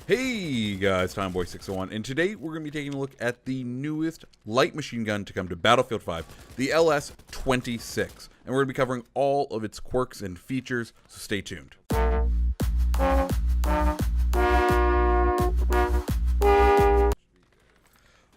Hey guys, Tomboy601, and today we're going to be taking a look at the newest light machine gun to come to Battlefield V, the LS-26, and we're going to be covering all of its quirks and features, so stay tuned.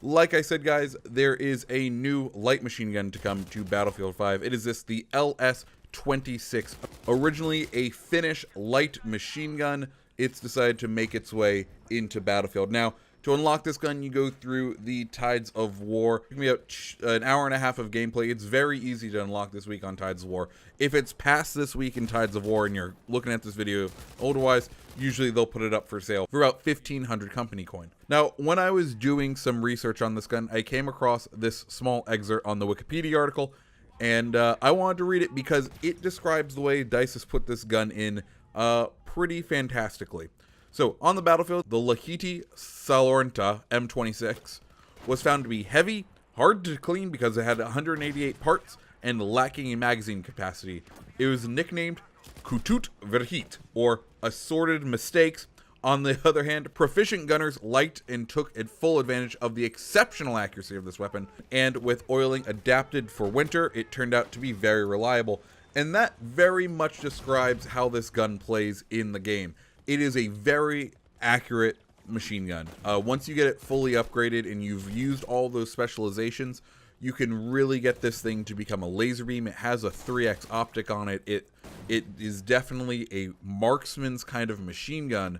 Like I said, guys, there is a new light machine gun to come to Battlefield V. It is the LS-26, originally a Finnish light machine gun. It's decided to make its way into Battlefield. Now, to unlock this gun, you go through the Tides of War. It can be about an hour and a half of gameplay. It's very easy to unlock this week on Tides of War. If it's past this week in Tides of War and you're looking at this video otherwise, usually they'll put it up for sale for about 1,500 company coin. Now, when I was doing some research on this gun, I came across this small excerpt on the Wikipedia article, and I wanted to read it because it describes the way DICE has put this gun in pretty fantastically. So, on the battlefield, the Lahti Salorenta M26 was found to be heavy, hard to clean because it had 188 parts, and lacking in magazine capacity. It was nicknamed Kutut Verhit, or Assorted Mistakes. On the other hand, proficient gunners liked and took full advantage of the exceptional accuracy of this weapon, and with oiling adapted for winter, it turned out to be very reliable. And that very much describes how this gun plays in the game. It is a very accurate machine gun. Once you get it fully upgraded and you've used all those specializations, you can really get this thing to become a laser beam. It has a 3x optic on it. It is definitely a marksman's kind of machine gun.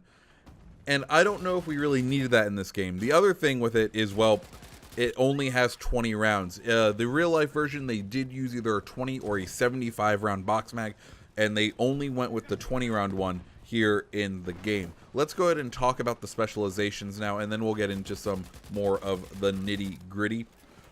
And I don't know if we really needed that in this game. The other thing with it is, well, it only has 20 rounds. The real life version, they did use either a 20 or a 75 round box mag, and they only went with the 20 round one here in the game. Let's go ahead and talk about the specializations now, and then we'll get into some more of the nitty gritty.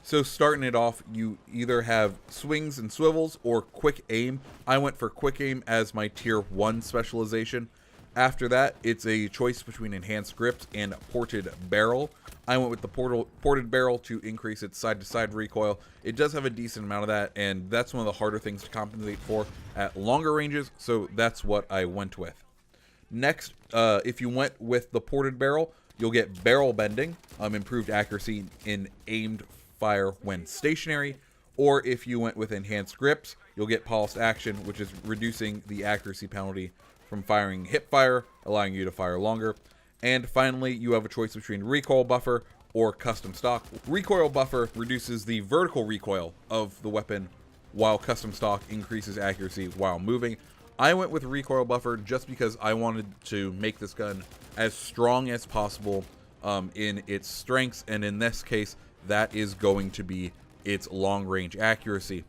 So starting it off, you either have swings and swivels or quick aim. I went for quick aim as my tier 1 specialization. After that, it's a choice between enhanced grips and ported barrel. I went with the ported barrel to increase its side-to-side recoil. It does have a decent amount of that, and that's one of the harder things to compensate for at longer ranges, so that's what I went with. Next, if you went with the ported barrel, you'll get barrel bending, improved accuracy in aimed fire when stationary, or if you went with enhanced grips, you'll get polished action, which is reducing the accuracy penalty from firing hip fire, allowing you to fire longer. And finally, you have a choice between recoil buffer or custom stock. Recoil buffer reduces the vertical recoil of the weapon, while custom stock increases accuracy while moving. I went with recoil buffer just because I wanted to make this gun as strong as possible in its strengths, and in this case, that is going to be its long range accuracy.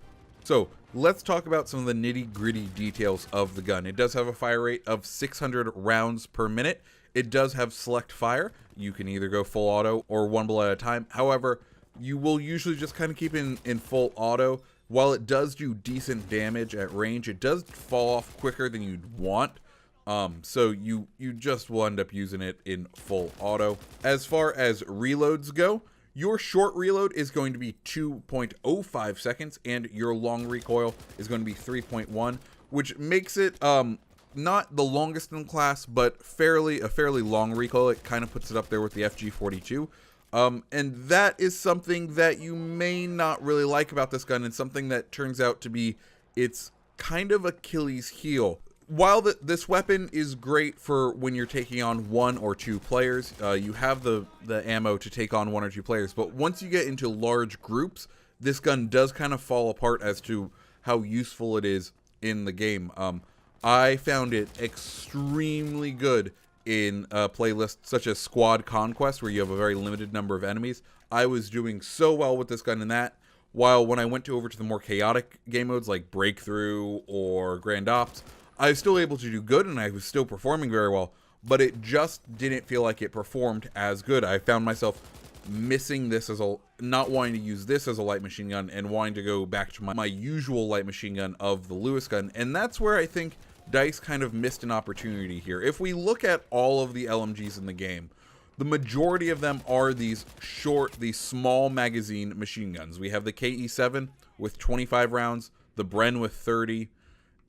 So let's talk about some of the nitty gritty details of the gun. It does have a fire rate of 600 rounds per minute. It does have select fire. You can either go full auto or one bullet at a time. However, you will usually just kind of keep it in full auto. While it does do decent damage at range, it does fall off quicker than you'd want. So you just will end up using it in full auto. As far as reloads go, your short reload is going to be 2.05 seconds, and your long recoil is going to be 3.1, which makes it not the longest in class, but a fairly long recoil. It kind of puts it up there with the FG42. And that is something that you may not really like about this gun, and something that turns out to be its kind of Achilles heel. While this weapon is great for when you're taking on 1 or 2 players, you have the ammo to take on 1 or 2 players, but once you get into large groups, this gun does kind of fall apart as to how useful it is in the game. I found it extremely good in playlists such as Squad Conquest, where you have a very limited number of enemies. I was doing so well with this gun in that, while when I went over to the more chaotic game modes like Breakthrough or Grand Ops, I was still able to do good, and I was still performing very well, but it just didn't feel like it performed as good. I found myself missing this as not wanting to use this as a light machine gun and wanting to go back to my usual light machine gun of the Lewis gun, and that's where I think DICE kind of missed an opportunity here. If we look at all of the LMGs in the game, the majority of them are these small magazine machine guns. We have the KE7 with 25 rounds, the Bren with 30,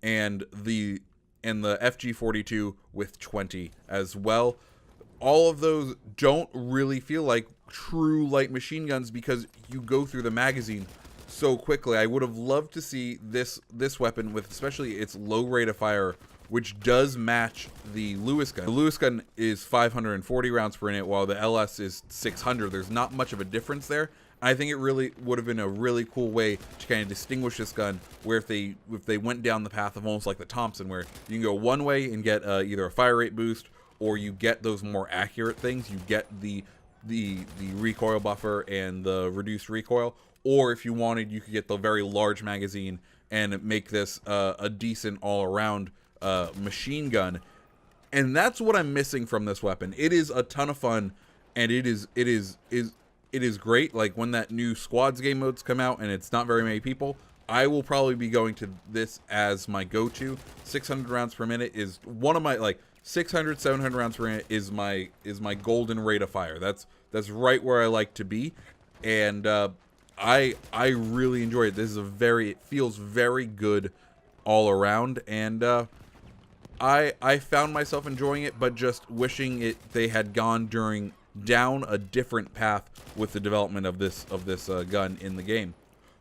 and the FG42 with 20 as well. all of those don't really feel like true light machine guns because you go through the magazine so quickly. I would have loved to see this weapon with especially its low rate of fire, which does match the Lewis gun. The Lewis gun is 540 rounds per minute, while the LS is 600. There's not much of a difference there. I think it really would have been a really cool way to kind of distinguish this gun, where if they went down the path of almost like the Thompson, where you can go one way and get either a fire rate boost, or you get those more accurate things. You get the recoil buffer and the reduced recoil, or if you wanted, you could get the very large magazine and make this a decent all-around machine gun. And that's what I'm missing from this weapon. It is a ton of fun, and it is great. Like when that new squads game modes come out and it's not very many people, I will probably be going to this as my go-to. 600 rounds per minute is one of my, like, 600, 700 rounds per minute is my golden rate of fire. That's right where I like to be, and I really enjoy it. This is it feels very good all around, and I found myself enjoying it, but just wishing they had gone down a different path with the development of this gun in the game.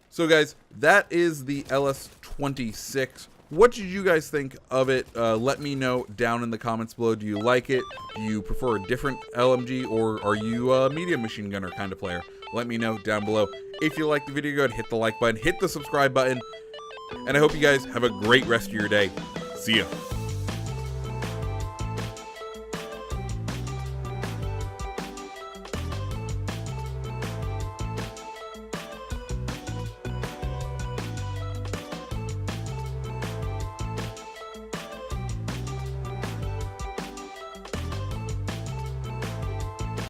So guys, that is the LS26. What did you guys think of it? Let me know down in the comments below. Do you like it? Do you prefer a different LMG, or are you a medium machine gunner kind of player? Let me know down below. If you liked the video, go ahead and hit the like button, hit the subscribe button, and I hope you guys have a great rest of your day. See ya.